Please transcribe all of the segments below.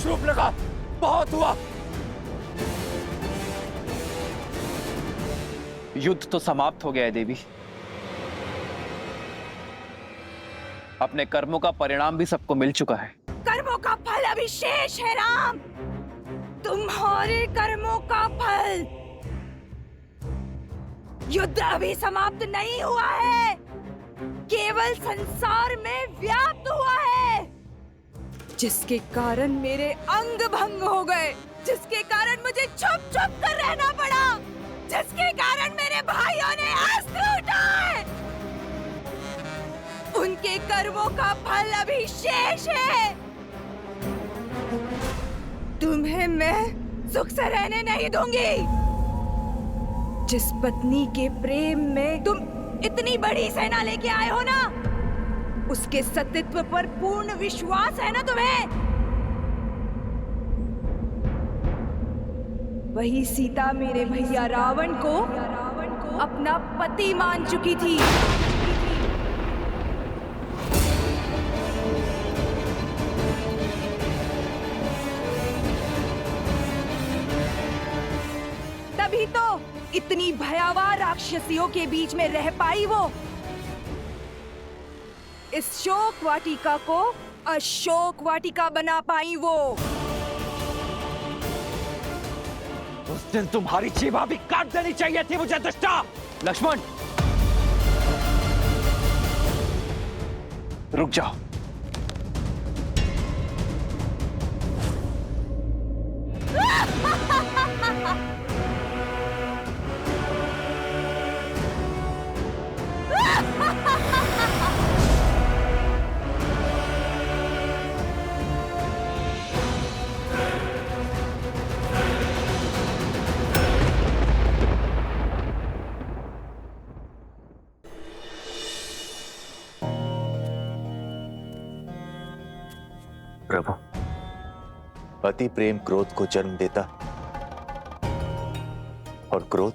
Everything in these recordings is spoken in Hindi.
शूर्पणखा, बहुत हुआ। युद्ध तो समाप्त हो गया है देवी। अपने कर्मों का परिणाम भी सबको मिल चुका है। कर्मों का फल अभी शेष है राम, तुम्हारे कर्मों का फल। युद्ध अभी समाप्त नहीं हुआ है, केवल संसार में व्याप्त हुआ है, जिसके कारण मेरे अंग भंग हो गए, जिसके कारण मुझे छुप छुप कर रहना पड़ा, जिसके कारण मेरे भाइयों ने अस्त्र उठाए। उनके कर्मों का फल अभी शेष है। तुम्हें मैं सुख से रहने नहीं दूंगी। जिस पत्नी के प्रेम में तुम इतनी बड़ी सेना लेके आए हो ना, उसके सतीत्व पर पूर्ण विश्वास है ना तुम्हें? वही सीता मेरे भैया रावण को अपना पति मान चुकी थी। तभी तो इतनी भयावह राक्षसियों के बीच में रह पाई वो। इस शोक वाटिका को अशोक वाटिका बना पाई वो। उस दिन तुम्हारी जीवा भी काट देनी चाहिए थी मुझे दुष्टा। लक्ष्मण, रुक जाओ। प्रभु, अति प्रेम क्रोध को जन्म देता और क्रोध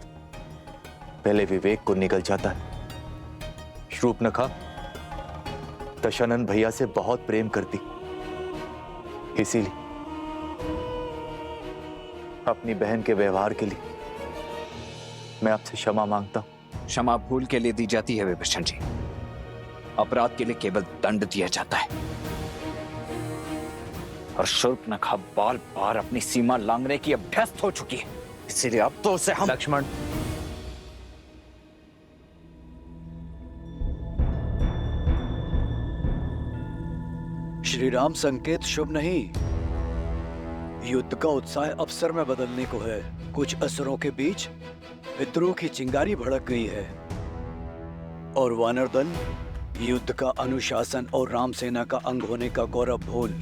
पहले विवेक को निगल जाता है। शूर्पणखा दशानन भैया से बहुत प्रेम करती, इसीलिए अपनी बहन के व्यवहार के लिए मैं आपसे क्षमा मांगता हूं। क्षमा भूल के लिए दी जाती है विभीषण जी, अपराध के लिए केवल दंड दिया जाता है। और शूर्पणखा बार बार अपनी सीमा लांघने की अभ्यस्त हो चुकी है, इसीलिए अब तो उसे हम। लक्ष्मण, श्री राम संकेत शुभ नहीं। युद्ध का उत्साह अवसर में बदलने को है। कुछ असुरों के बीच विद्रोह की चिंगारी भड़क गई है और वानर दल युद्ध का अनुशासन और राम सेना का अंग होने का गौरव भूल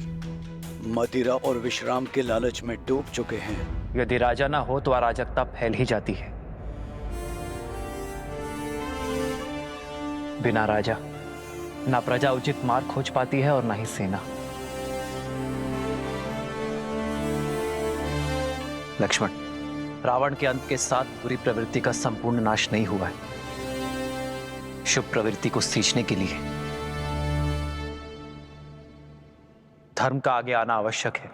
मदिरा और विश्राम के लालच में डूब चुके हैं। यदि राजा ना हो तो अराजकता फैल ही जाती है। बिना राजा ना प्रजा उचित मार्ग खोज पाती है और ना ही सेना। लक्ष्मण, रावण के अंत के साथ बुरी प्रवृत्ति का संपूर्ण नाश नहीं हुआ है। शुभ प्रवृत्ति को सींचने के लिए धर्म का आगे आना आवश्यक है,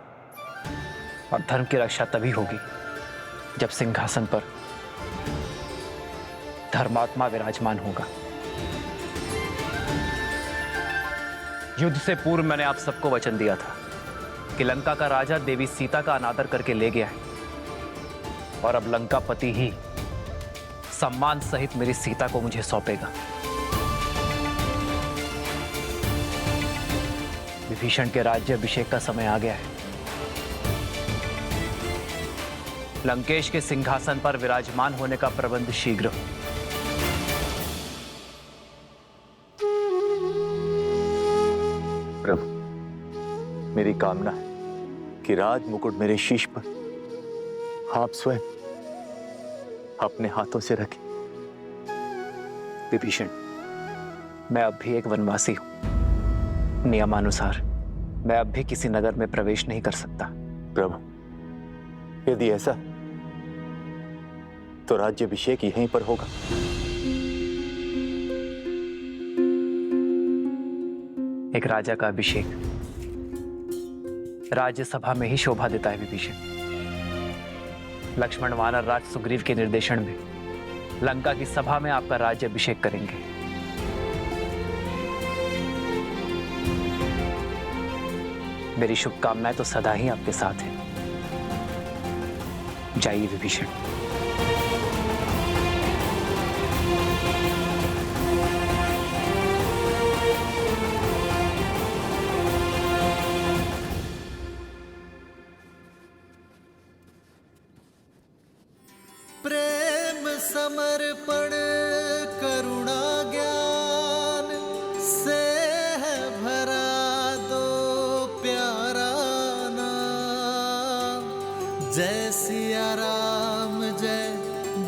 और धर्म की रक्षा तभी होगी जब सिंहासन पर धर्मात्मा विराजमान होगा। युद्ध से पूर्व मैंने आप सबको वचन दिया था कि लंका का राजा देवी सीता का अनादर करके ले गया है, और अब लंकापति ही सम्मान सहित मेरी सीता को मुझे सौंपेगा। विभीषण के राज्य अभिषेक का समय आ गया है। लंकेश के सिंहासन पर विराजमान होने का प्रबंध शीघ्र हो। प्रभु, मेरी कामना है कि राज मुकुट मेरे शीश पर आप स्वयं अपने हाथों से रखें। विभीषण, मैं अब भी एक वनवासी हूं। नियमानुसार मैं अब भी किसी नगर में प्रवेश नहीं कर सकता। प्रभु, यदि ऐसा तो राज्याभिषेक यहीं पर होगा। एक राजा का अभिषेक राज्यसभा में ही शोभा देता है विभीषण। लक्ष्मण वानर राज सुग्रीव के निर्देशन में लंका की सभा में आपका राज्य अभिषेक करेंगे। मेरी शुभकामनाएं तो सदा ही आपके साथ हैं। जाइए विभीषण। प्रेम समर्पण करुणा ज्ञान से है भरा दो प्यारा नाम। जय सिया राम, जय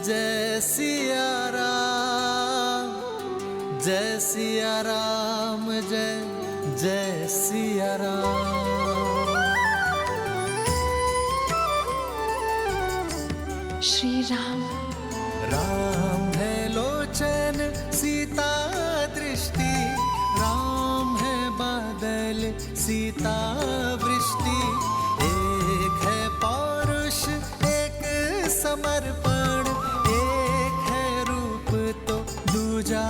जय सिया राम, जय सिया राम, जय जय सिया राम। श्री राम। राम है लोचन सीता दृष्टि, राम है बादल सीता वृष्टि। एक है पौरुष एक समर्पण, एक है रूप तो दूजा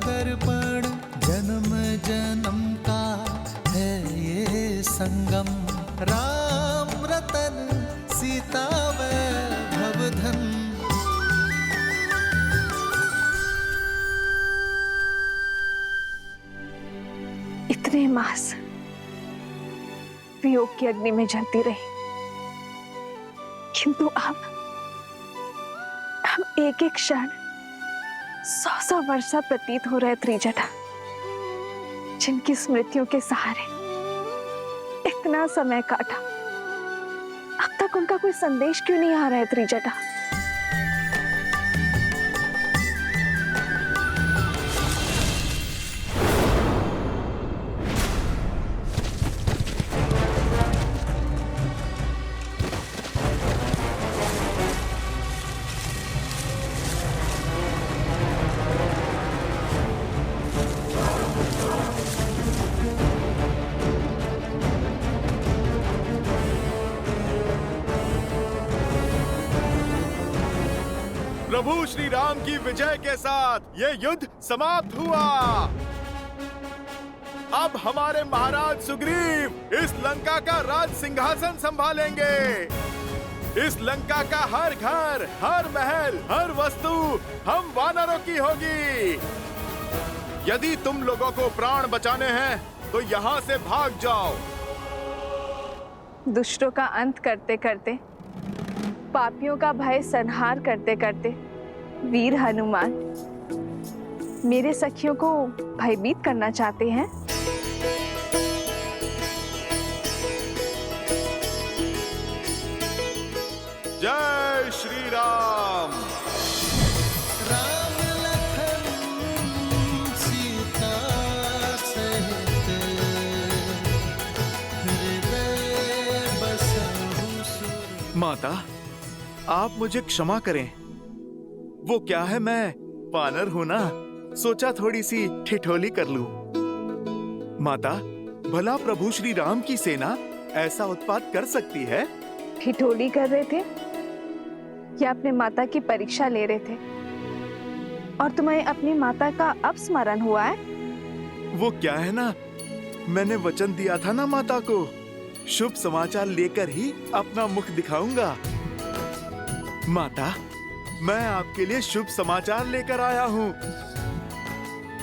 दर्पण। जन्म जन्म का है ये संगम, राम रतन सीता वैभव धन। इतने मास वियोग की अग्नि में जलती रही, किंतु अब एक एक क्षण 100 वर्षा प्रतीत हो रहे त्रिजटा, जिनकी स्मृतियों के सहारे इतना समय काटा, अब तक उनका कोई संदेश क्यों नहीं आ रहा है त्रिजटा? प्रभु श्री राम की विजय के साथ ये युद्ध समाप्त हुआ। अब हमारे महाराज सुग्रीव इस लंका का राज सिंहासन संभालेंगे। इस लंका का हर घर, हर महल, हर वस्तु हम वानरों की होगी। यदि तुम लोगों को प्राण बचाने हैं तो यहाँ से भाग जाओ। दुष्टों का अंत करते करते, पापियों का भय संहार करते करते वीर हनुमान मेरे सखियों को भयभीत करना चाहते हैं। जय श्री राम। राम लखन सीता सहित हृदय बसहु सुर। माता, आप मुझे क्षमा करें। वो क्या है, मैं वानर हूं ना, सोचा थोड़ी सी ठिठोली कर लूं। माता, भला प्रभु श्री राम की सेना ऐसा उत्पात कर सकती है? ठिठोली कर रहे थे या अपने माता की परीक्षा ले रहे थे? और तुम्हें अपनी माता का अब स्मरण हुआ है? वो क्या है ना, मैंने वचन दिया था ना माता को, शुभ समाचार लेकर ही अपना मुख दिखाऊंगा। माता, मैं आपके लिए शुभ समाचार लेकर आया हूँ।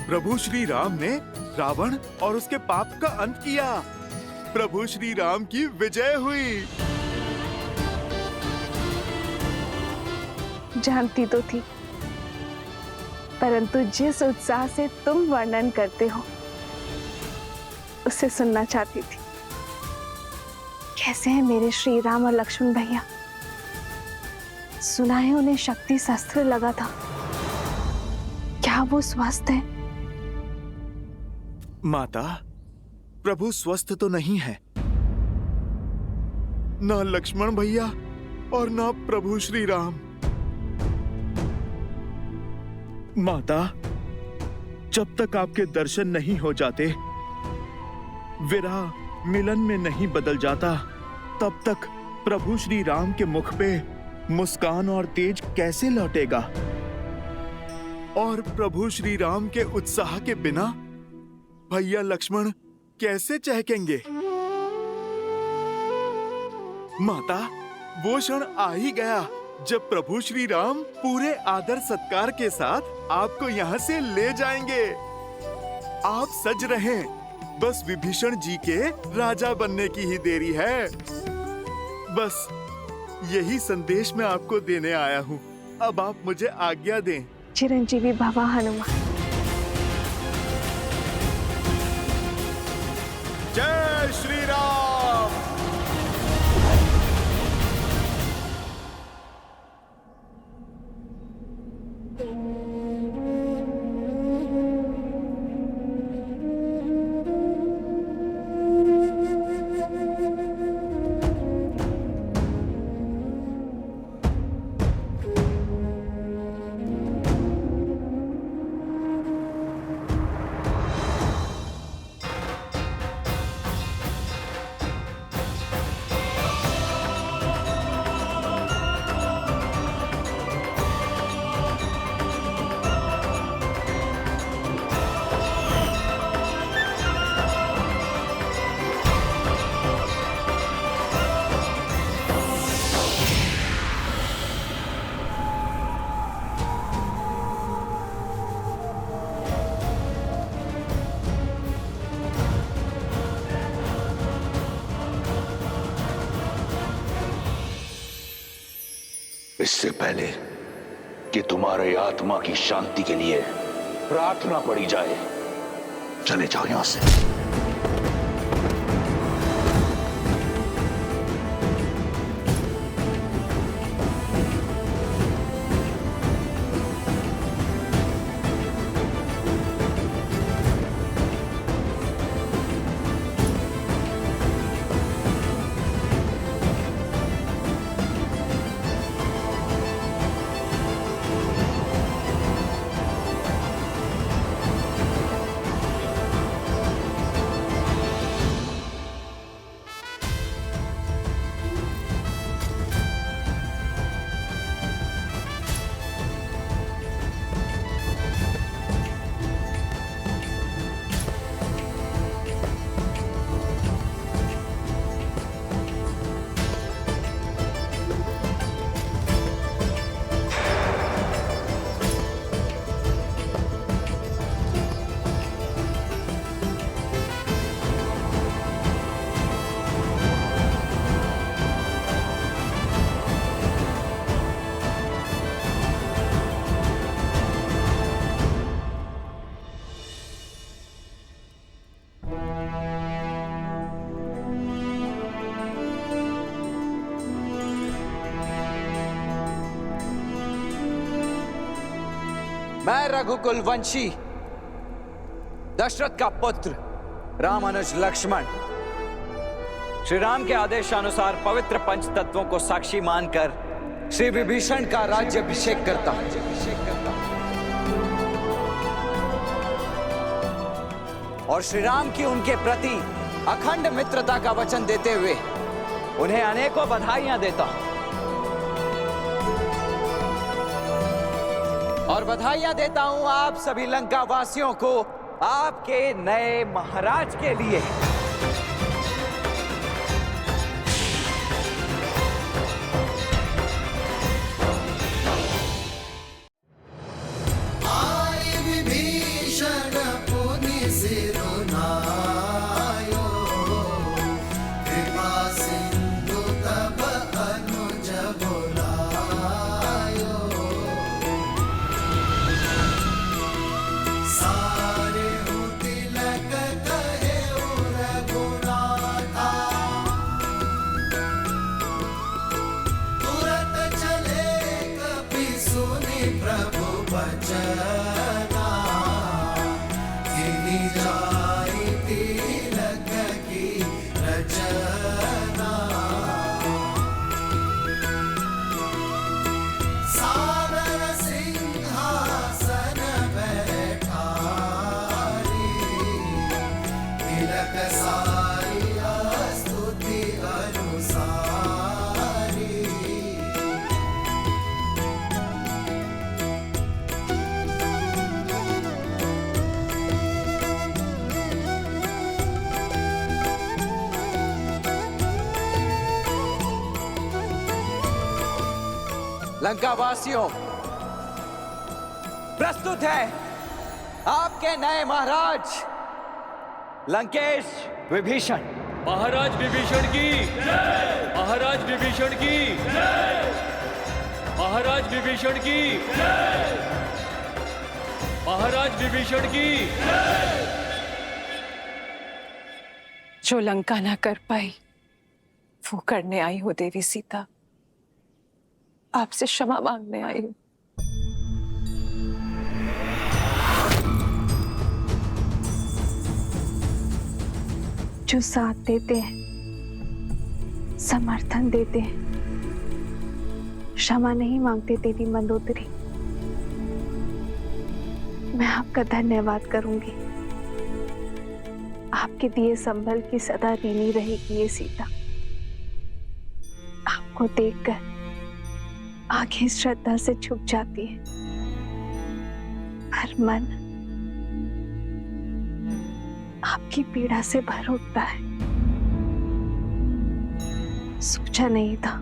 प्रभु श्री राम ने रावण और उसके पाप का अंत किया। प्रभु श्री राम की विजय हुई। जानती तो थी, परंतु जिस उत्साह से तुम वर्णन करते हो उसे सुनना चाहती थी। कैसे हैं मेरे श्री राम और लक्ष्मण भैया? सुना है उन्हें शक्ति शस्त्र लगा था, क्या वो स्वस्थ है? माता, प्रभु स्वस्थ तो नहीं है। न लक्ष्मण भैया और न प्रभु श्री राम। माता, जब तक आपके दर्शन नहीं हो जाते, विरह मिलन में नहीं बदल जाता, तब तक प्रभु श्री राम के मुख पे मुस्कान और तेज कैसे लौटेगा? और प्रभु श्री राम के उत्साह के बिना भैया लक्ष्मण कैसे चहकेंगे? माता, वो क्षण आ ही गया जब प्रभु श्री राम पूरे आदर सत्कार के साथ आपको यहाँ से ले जाएंगे। आप सज रहें, बस विभीषण जी के राजा बनने की ही देरी है। बस यही संदेश मैं आपको देने आया हूँ। अब आप मुझे आज्ञा दें। चिरंजीवी भवा हनुमान। जय श्री राम। इससे पहले कि तुम्हारे आत्मा की शांति के लिए प्रार्थना पड़ी जाए, चले जाओ यहां से। मैं रघुकुल वंशी दशरथ का पुत्र रामानुज लक्ष्मण श्री राम के आदेशानुसार पवित्र पंच तत्वों को साक्षी मानकर श्री विभीषण का राज्याभिषेक करता हूं। और श्री राम की उनके प्रति अखंड मित्रता का वचन देते हुए उन्हें अनेकों बधाइयां देता हूं। और बधाइयां देता हूं आप सभी लंका वासियों को आपके नए महाराज के लिए। आए विभीषण पुनि सिरुनायो, कृपा सिंधु तब अनुज बुलायो। सारे तिलक कहे रघुनाथा, तुरत चले कपि सुनि प्रभु बचना। गिनी जाई तिलक की रचना। सादर सिंहासन बैठारी, तिलक सारिया लंका वासियों, प्रस्तुत है आपके नए महाराज लंकेश विभीषण। महाराज विभीषण की जय! महाराज विभीषण की जय! महाराज विभीषण की जय! महाराज विभीषण की जय! जो लंका ना कर पाई वो करने आई हो देवी सीता। आपसे क्षमा मांगने आई हूं। जो साथ देते हैं, समर्थन देते हैं, क्षमा नहीं मांगते देवी मंदोदरी। मैं आपका धन्यवाद करूंगी। आपके दिए संभल की सदा ऋणी रहेगी ये सीता। आपको देखकर आंखें श्रद्धा से झुक जाती है, पर मन आपकी पीड़ा से भर उठता है। सोचा नहीं था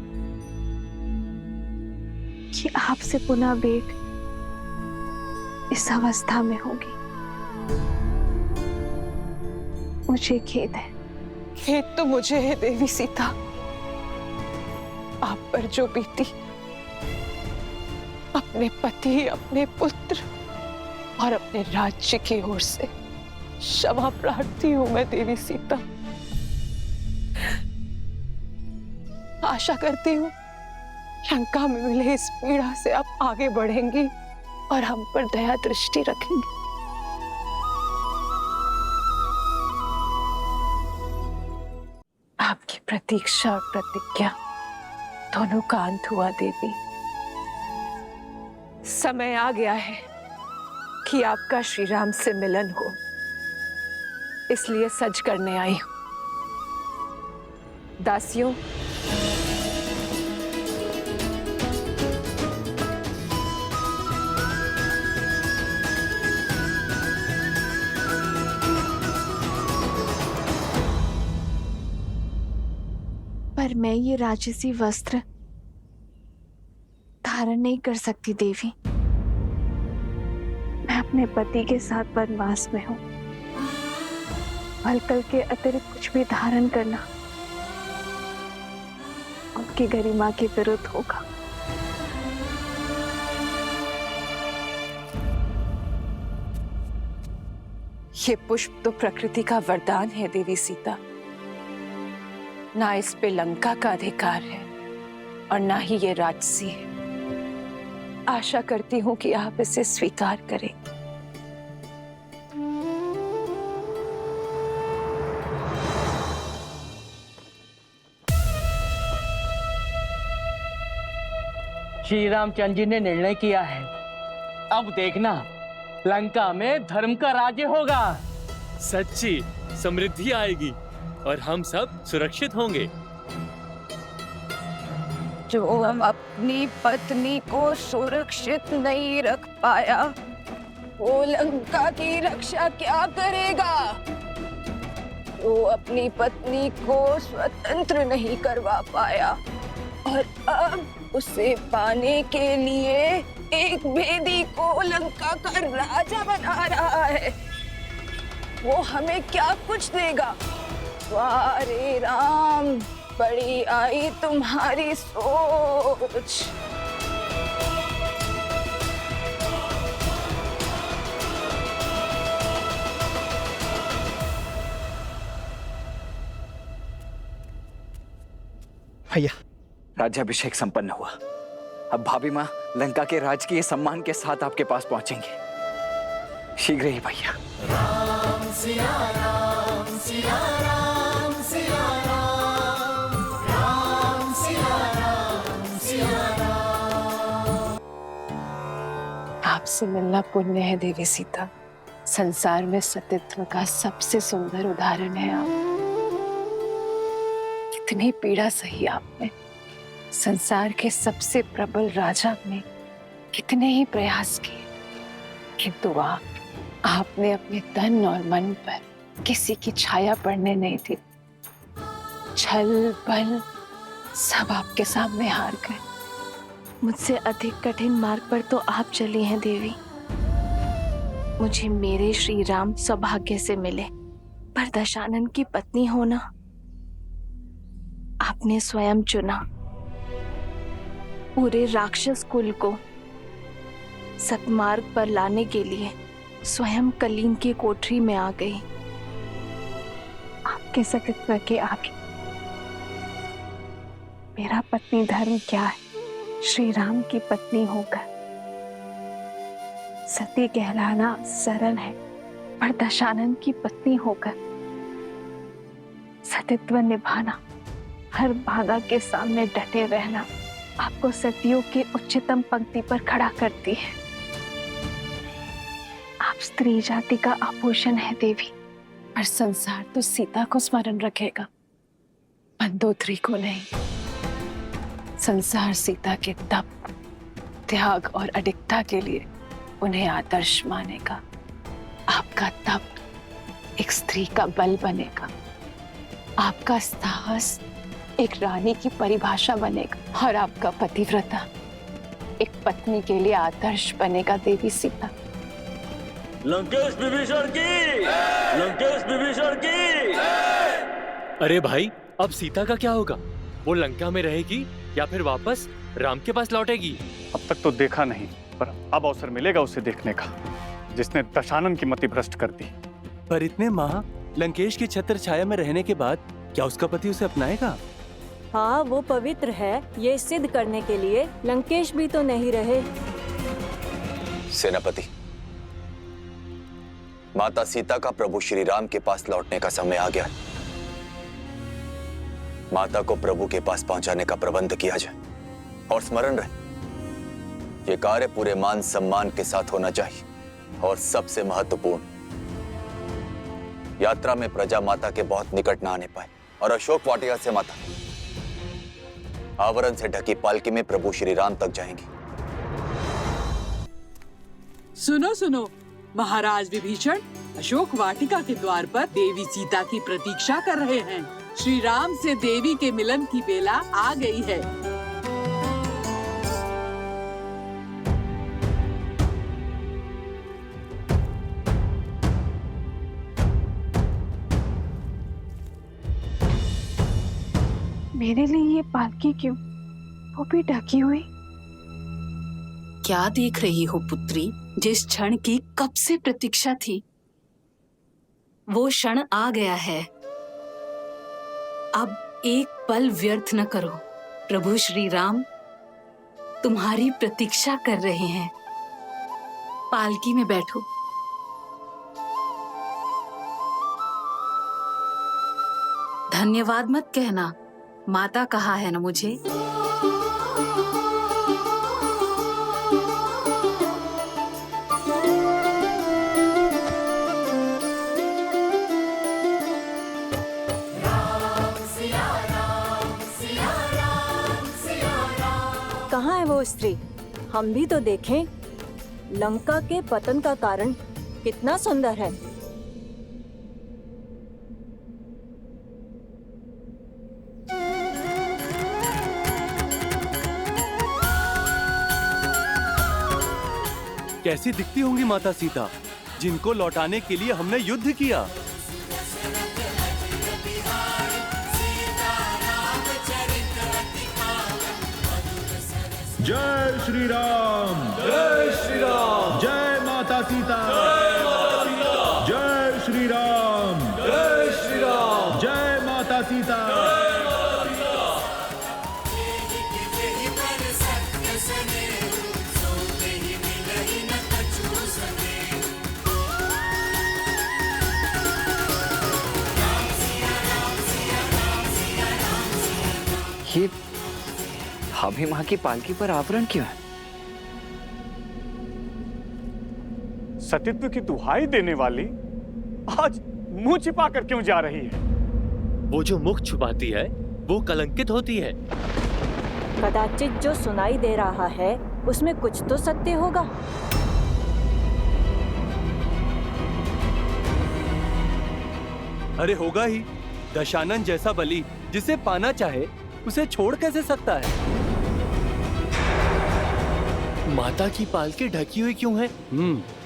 कि आपसे पुनः भेंट इस अवस्था में होगी। मुझे खेद है। खेद तो मुझे है देवी सीता। आप पर जो बीती, अपने पति, अपने पुत्र और अपने राज्य की ओर से क्षमा प्रार्थी हूं मैं देवी सीता। आशा करती हूं लंका में मिले इस पीड़ा से आप आगे बढ़ेंगी और हम पर दया दृष्टि रखेंगी। आपकी प्रतीक्षा और प्रतिज्ञा दोनों का अंत हुआ देवी। समय आ गया है कि आपका श्री राम से मिलन हो, इसलिए सज करने आई हूं। दासियों, पर मैं ये राजसी वस्त्र धारण नहीं कर सकती देवी। मैं अपने पति के साथ वनवास में हूं। वलकल के अतिरिक्त कुछ भी धारण करना उनकी गरिमा के विरुद्ध होगा। ये पुष्प तो प्रकृति का वरदान है देवी सीता। ना इस पे लंका का अधिकार है और ना ही ये राजसी है। आशा करती हूं कि आप इसे स्वीकार करें। श्री रामचंद्र जी ने निर्णय किया है, अब देखना लंका में धर्म का राज्य होगा। सच्ची समृद्धि आएगी और हम सब सुरक्षित होंगे। जो अपनी पत्नी को सुरक्षित नहीं रख पाया, वो लंका की रक्षा क्या करेगा? वो अपनी पत्नी को स्वतंत्र नहीं करवा पाया और अब उसे पाने के लिए एक भेदी को लंका का राजा बना रहा है। वो हमें क्या कुछ देगा? वाह रे राम, बड़ी आई तुम्हारी सोच। भैया, राज्याभिषेक संपन्न हुआ। अब भाभी माँ लंका के राजकीय सम्मान के साथ आपके पास पहुंचेंगे। शीघ्र ही भैया। राम सिया राम सिया राम सिया राम, राम सिया राम सिया राम। आपसे मिलना पुण्य है देवी सीता। संसार में सतीत्व का सबसे सुंदर उदाहरण है आप। कितनी पीड़ा सही आपने। संसार के सबसे प्रबल राजा ने कितने ही प्रयास किए, किंतु आपने अपने तन और मन पर किसी की छाया पड़ने नहीं दी। छल बल सब आपके सामने हार गए। मुझसे अधिक कठिन मार्ग पर तो आप चली हैं देवी। मुझे मेरे श्री राम सौभाग्य से मिले, पर दशानन की पत्नी होना आपने स्वयं चुना। पूरे राक्षस कुल को सतमार्ग पर लाने के लिए स्वयं कलीन की कोठरी में आ गई। आपके सतीत्व के आगे मेरा पत्नी धर्म क्या है? श्री राम की पत्नी होकर सती कहलाना सरल है, पर दशानन की पत्नी होकर सतीत्व निभाना, हर बाधा के सामने डटे रहना आपको सतियों की उच्चतम पंक्ति पर खड़ा करती है। आप स्त्री जाति का आभूषण है देवी, पर संसार तो सीता को स्मरण रखेगा, मंदोदरी को नहीं। संसार सीता के तप, त्याग और अडिगता के लिए उन्हें आदर्श मानेगा। आपका तप एक स्त्री का बल बनेगा, आपका साहस एक रानी की परिभाषा बनेगा, और आपका पतिव्रता एक पत्नी के लिए आदर्श बनेगा देवी सीता। लंकेश विभीषण की! लंकेश विभीषण की! अरे भाई, अब सीता का क्या होगा? वो लंका में रहेगी या फिर वापस राम के पास लौटेगी? अब तक तो देखा नहीं, पर अब अवसर मिलेगा उसे देखने का, जिसने दशानन की मति भ्रष्ट कर दी। पर इतने माह लंकेश की छत्र छाया में रहने के बाद क्या उसका पति उसे अपनाएगा? हाँ, वो पवित्र है, ये सिद्ध करने के लिए लंकेश भी तो नहीं रहे। सेनापति, माता सीता का प्रभु श्री राम के पास लौटने का समय आ गया है। माता को प्रभु के पास पहुंचाने का प्रबंध किया जाए, और स्मरण रहे, ये कार्य पूरे मान सम्मान के साथ होना चाहिए, और सबसे महत्वपूर्ण, यात्रा में प्रजा माता के बहुत निकट न आने पाए, और अशोक वाटिका से माता आवरण से ढकी पालकी में प्रभु श्री राम तक जाएंगी। सुनो सुनो, महाराज विभीषण अशोक वाटिका के द्वार पर देवी सीता की प्रतीक्षा कर रहे हैं। श्री राम से देवी के मिलन की बेला आ गई है। मेरे लिए ये पालकी क्यों, वो भी ढकी हुई? क्या देख रही हो पुत्री? जिस क्षण की कब से प्रतीक्षा थी, वो क्षण आ गया है। अब एक पल व्यर्थ न करो। प्रभु श्री राम तुम्हारी प्रतीक्षा कर रहे हैं। पालकी में बैठो। धन्यवाद मत कहना, माता कहा है ना मुझे। कहाँ है वो स्त्री? हम भी तो देखें। लंका के पतन का कारण कितना सुंदर है। कैसी दिखती होंगी माता सीता, जिनको लौटाने के लिए हमने युद्ध किया। जय श्री राम, जय श्री राम, जय माता सीता, जय श्री राम, जय श्री राम, जय माता सीता। ये भाभी माँ की पालकी पर आवरण क्यों है? सतीत्व की दुहाई देने वाली आज मुंह छिपा कर क्यों जा रही है? वो जो मुख छुपाती है वो कलंकित होती है। कदाचित जो सुनाई दे रहा है उसमें कुछ तो सत्य होगा। अरे होगा ही। दशानन जैसा बलि जिसे पाना चाहे उसे छोड़ कैसे सकता है? माता की पालकी ढकी हुई क्यों है?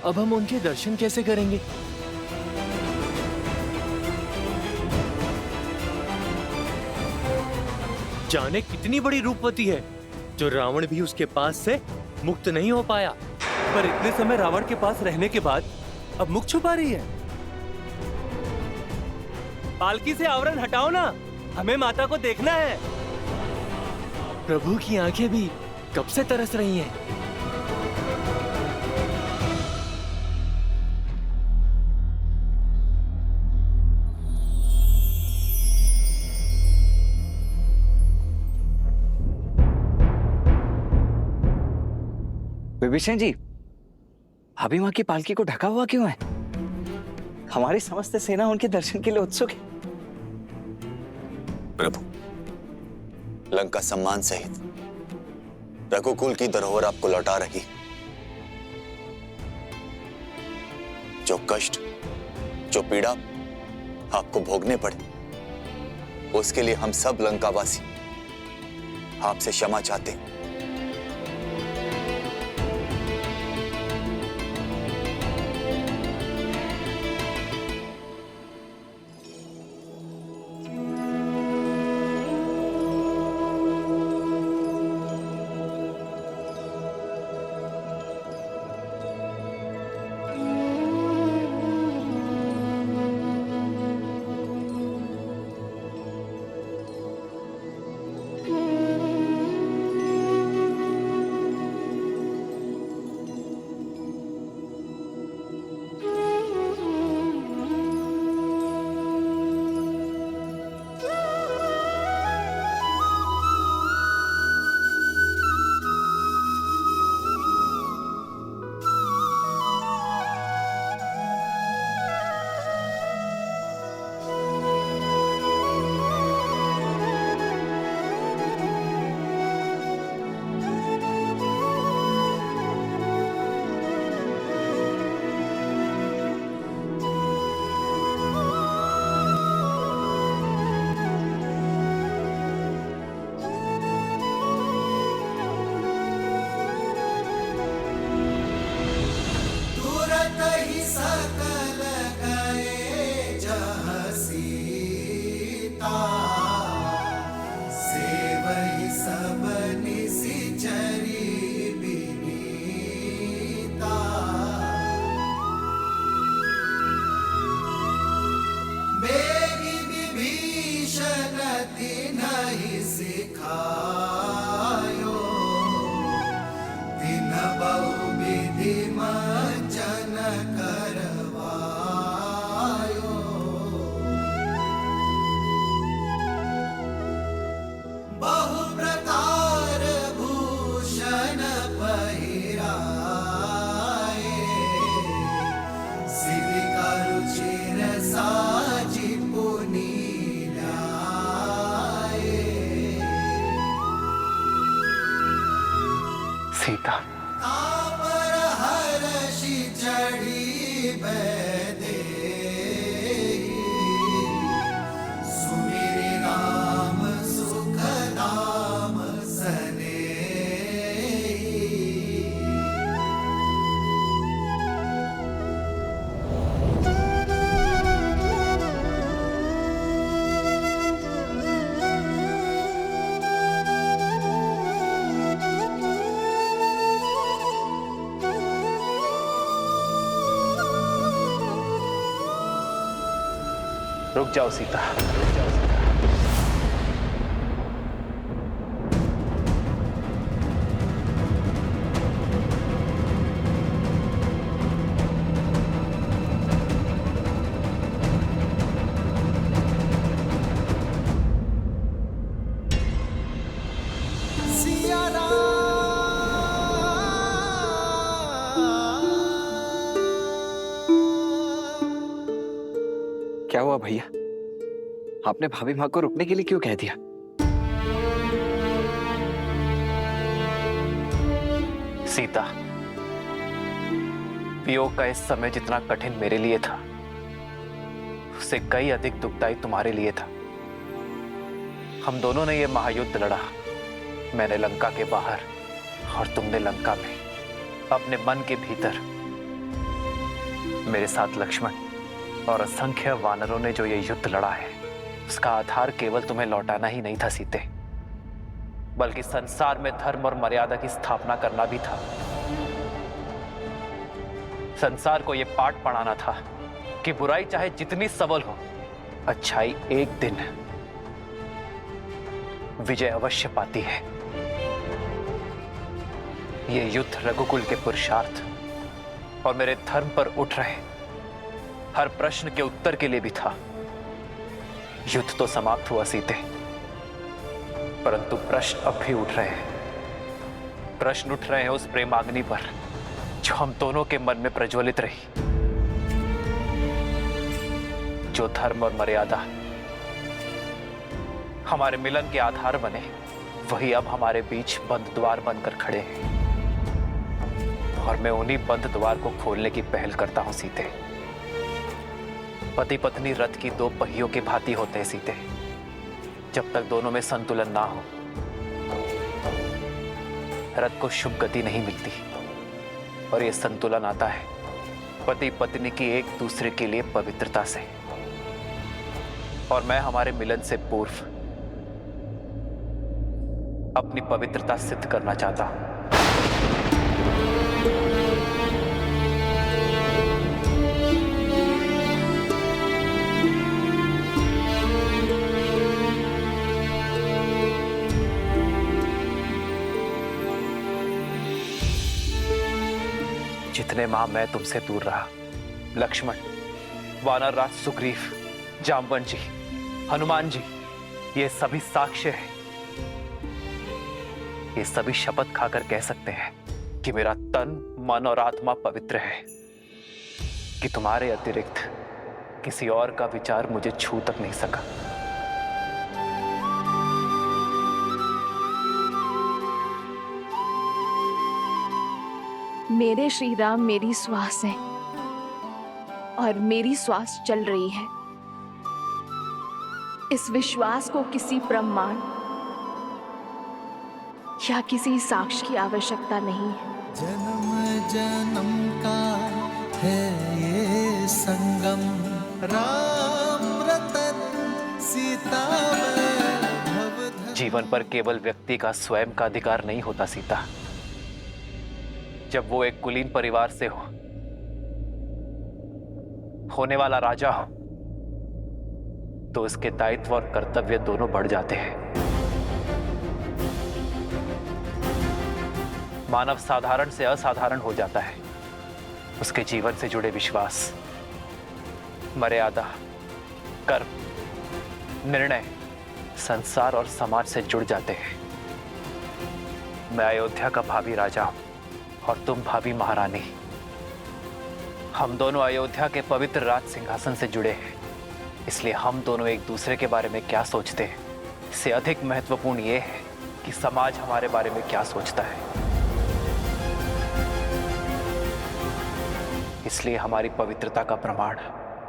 अब हम उनके दर्शन कैसे करेंगे? जाने कितनी बड़ी रूपवती है जो रावण भी उसके पास से मुक्त नहीं हो पाया। पर इतने समय रावण के पास रहने के बाद अब मुख छुपा रही है। पालकी से आवरण हटाओ ना, हमें माता को देखना है। प्रभु की आंखें भी कब से तरस रही हैं। विभीषण जी, भाभी माँ की पालकी को ढका हुआ क्यों है? हमारी समस्त सेना उनके दर्शन के लिए उत्सुक है। प्रभु, लंका सम्मान सहित रघुकुल की धरोहर आपको लौटा रही। जो कष्ट, जो पीड़ा आपको भोगने पड़े, उसके लिए हम सब लंकावासी आपसे क्षमा चाहते हैं। सीता, रुक जाओ सीता, रुक जाओ सीता। क्या हुआ भैया? आपने भाभी माँ को रुकने के लिए क्यों कह दिया? सीता, वियोग का इस समय जितना कठिन मेरे लिए था, उससे कई अधिक दुखदायी तुम्हारे लिए था। हम दोनों ने यह महायुद्ध लड़ा, मैंने लंका के बाहर और तुमने लंका में। अपने मन के भीतर मेरे साथ लक्ष्मण और असंख्य वानरों ने जो ये युद्ध लड़ा है, उसका आधार केवल तुम्हें लौटाना ही नहीं था सीते, बल्कि संसार में धर्म और मर्यादा की स्थापना करना भी था। संसार को यह पाठ पढ़ाना था कि बुराई चाहे जितनी सबल हो, अच्छाई एक दिन विजय अवश्य पाती है। यह युद्ध रघुकुल के पुरुषार्थ और मेरे धर्म पर उठ रहे हर प्रश्न के उत्तर के लिए भी था। युद्ध तो समाप्त हुआ सीते, परंतु प्रश्न अब भी उठ रहे हैं। प्रश्न उठ रहे हैं उस प्रेमाग्नि पर जो हम दोनों के मन में प्रज्वलित रही। जो धर्म और मर्यादा हमारे मिलन के आधार बने, वही अब हमारे बीच बंद द्वार बनकर खड़े हैं, और मैं उन्हीं बंद द्वार को खोलने की पहल करता हूं सीते। पति पत्नी रथ की दो पहियों की भांति होते हैं सीते। जब तक दोनों में संतुलन ना हो, रथ को शुभ गति नहीं मिलती। और यह संतुलन आता है पति पत्नी की एक दूसरे के लिए पवित्रता से। और मैं हमारे मिलन से पूर्व अपनी पवित्रता सिद्ध करना चाहता हूं। जितने माह मैं तुमसे दूर रहा, लक्ष्मण, वानर राज सुग्रीव, जामवंत जी, हनुमान जी, ये सभी साक्ष्य हैं। ये सभी शपथ खाकर कह सकते हैं कि मेरा तन, मन और आत्मा पवित्र है, कि तुम्हारे अतिरिक्त किसी और का विचार मुझे छू तक नहीं सका। मेरे श्री राम मेरी श्वास है और मेरी श्वास चल रही है। इस विश्वास को किसी प्रमाण या किसी साक्ष्य की आवश्यकता नहीं है। जन्म जन्म का है ये संगम, राम रतन सीता वैभव। जीवन पर केवल व्यक्ति का स्वयं का अधिकार नहीं होता सीता। जब वो एक कुलीन परिवार से होने वाला राजा हो, तो उसके दायित्व और कर्तव्य दोनों बढ़ जाते हैं। मानव साधारण से असाधारण हो जाता है। उसके जीवन से जुड़े विश्वास, मर्यादा, कर्म, निर्णय संसार और समाज से जुड़ जाते हैं। मैं अयोध्या का भावी राजा हूं और तुम भावी महारानी। हम दोनों अयोध्या के पवित्र राज सिंहासन से जुड़े हैं, इसलिए हम दोनों एक दूसरे के बारे में क्या सोचते हैं, इससे अधिक महत्वपूर्ण यह है कि समाज हमारे बारे में क्या सोचता है। इसलिए हमारी पवित्रता का प्रमाण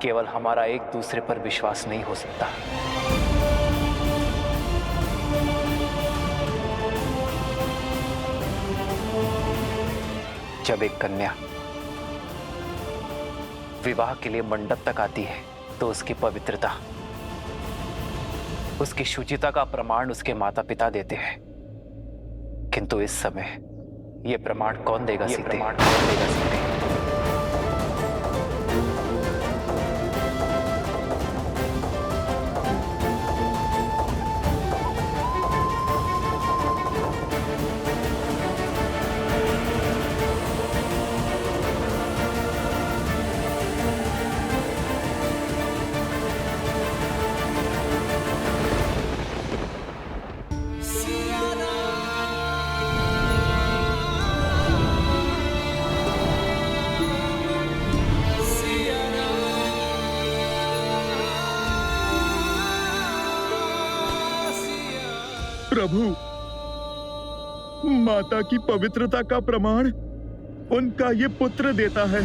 केवल हमारा एक दूसरे पर विश्वास नहीं हो सकता। जब एक कन्या विवाह के लिए मंडप तक आती है, तो उसकी पवित्रता, उसकी शुचिता का प्रमाण उसके माता पिता देते हैं। किंतु इस समय यह प्रमाण कौन देगा सीते? प्रभु, माता की पवित्रता का प्रमाण उनका ये पुत्र देता है।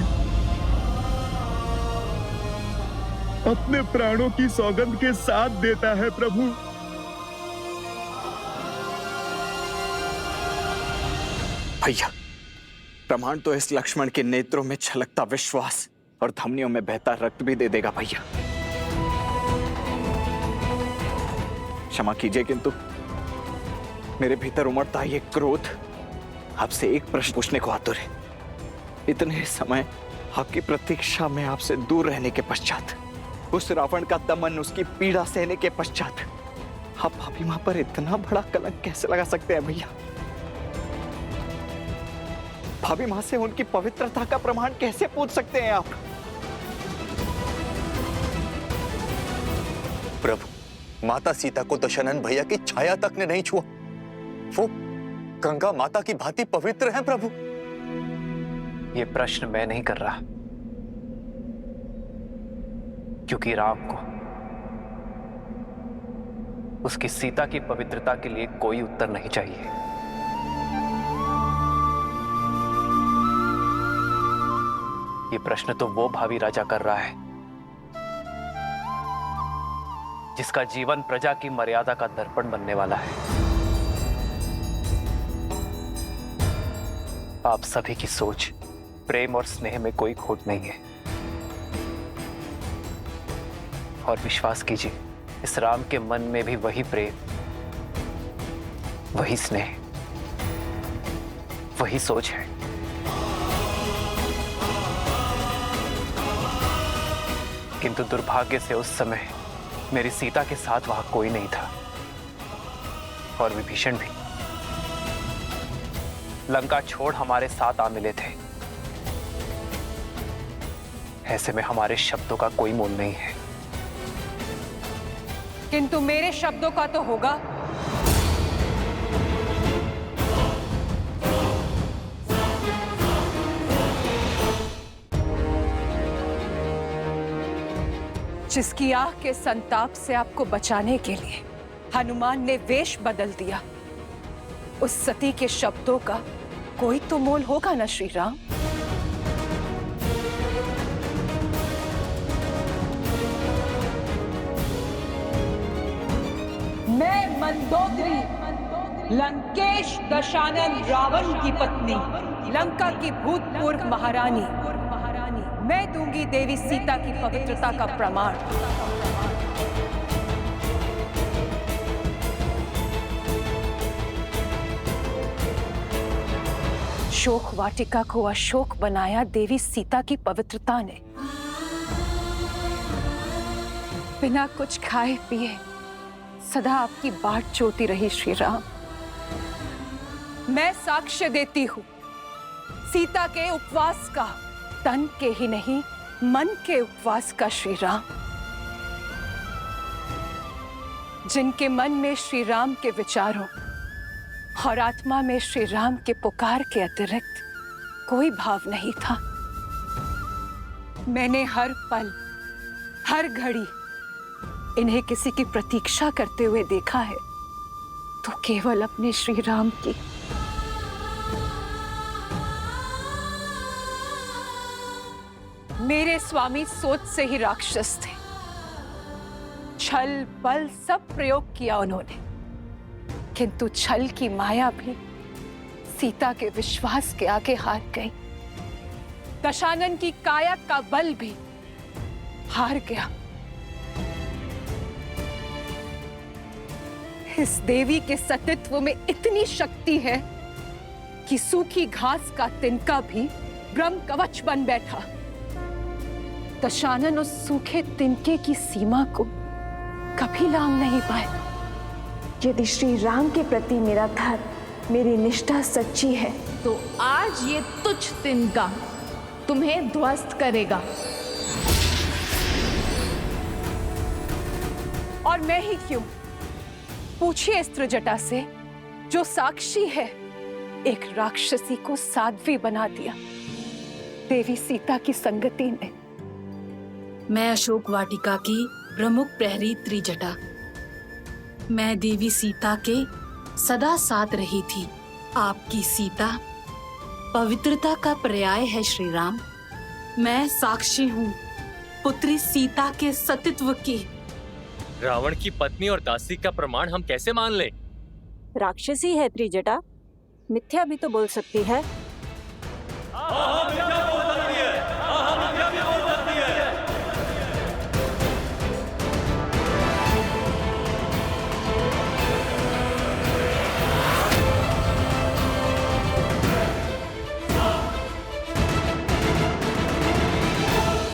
अपने प्राणों की सौगंध के साथ देता है प्रभु। भैया, प्रमाण तो इस लक्ष्मण के नेत्रों में छलकता विश्वास और धमनियों में बहता रक्त भी दे देगा भैया। क्षमा कीजिए, किंतु मेरे भीतर उमड़ता ये क्रोध आपसे एक प्रश्न पूछने को आतुर है। इतने समय आपकी प्रतीक्षा में आपसे दूर रहने के पश्चात, उस रावण का दमन, उसकी पीड़ा सहने के पश्चात, आप भाभी मां पर इतना बड़ा कलंक कैसे लगा सकते हैं भैया? भाभी मां से उनकी पवित्रता का प्रमाण कैसे पूछ सकते हैं आप? प्रभु, माता सीता को दशानन भैया की छाया तक ने नहीं छुआ। वो गंगा माता की भांति पवित्र हैं प्रभु। ये प्रश्न मैं नहीं कर रहा, क्योंकि राम को उसकी सीता की पवित्रता के लिए कोई उत्तर नहीं चाहिए। ये प्रश्न तो वो भावी राजा कर रहा है जिसका जीवन प्रजा की मर्यादा का दर्पण बनने वाला है। आप सभी की सोच, प्रेम और स्नेह में कोई खोट नहीं है। और विश्वास कीजिए, इस राम के मन में भी वही प्रेम, वही स्नेह, वही सोच है। किंतु दुर्भाग्य से उस समय मेरी सीता के साथ वहां कोई नहीं था, और विभीषण भी लंका छोड़ हमारे साथ आ मिले थे। ऐसे में हमारे शब्दों का कोई मोल नहीं है। किंतु मेरे शब्दों का तो होगा। जिसकी आह के संताप से आपको बचाने के लिए हनुमान ने वेश बदल दिया, उस सती के शब्दों का कोई तो मोल होगा ना श्री राम? मैं मंदोदरी, लंकेश दशानन रावण की पत्नी, लंका की भूतपूर्व महारानी, मैं दूंगी देवी सीता की पवित्रता का प्रमाण। शोक वाटिका को अशोक बनाया देवी सीता की पवित्रता ने। बिना कुछ खाए पिए सदा आपकी बाट जोती रही श्री राम। मैं साक्ष्य देती हूं सीता के उपवास का, तन के ही नहीं मन के उपवास का श्री राम। जिनके मन में श्री राम के विचारों और आत्मा में श्री राम के पुकार के अतिरिक्त कोई भाव नहीं था, मैंने हर पल हर घड़ी इन्हें किसी की प्रतीक्षा करते हुए देखा है, तो केवल अपने श्री राम की। मेरे स्वामी सोच से ही राक्षस थे। छल बल सब प्रयोग किया उन्होंने, किंतु छल की माया भी सीता के विश्वास के आगे हार गई। दशानन की काया का बल भी हार गया। इस देवी के सतीत्व में इतनी शक्ति है कि सूखी घास का तिनका भी ब्रह्म कवच बन बैठा। दशानन उस सूखे तिनके की सीमा को कभी लांघ नहीं पाए। यदि श्री राम के प्रति मेरा धर्म, मेरी निष्ठा सच्ची है, तो आज ये तुच्छ तिनका तुम्हें ध्वस्त करेगा। और मैं ही क्यों? पूछिए स्त्रजटा से, जो साक्षी है। एक राक्षसी को साध्वी बना दिया देवी सीता की संगति ने। मैं अशोक वाटिका की प्रमुख प्रहरी त्रिजटा, मैं देवी सीता के सदा साथ रही थी। आपकी सीता पवित्रता का पर्याय है श्री राम। मैं साक्षी हूँ पुत्री सीता के सतीत्व की। रावण की पत्नी और दासी का प्रमाण हम कैसे मान लें? राक्षसी है त्रिजटा, मिथ्या भी तो बोल सकती है।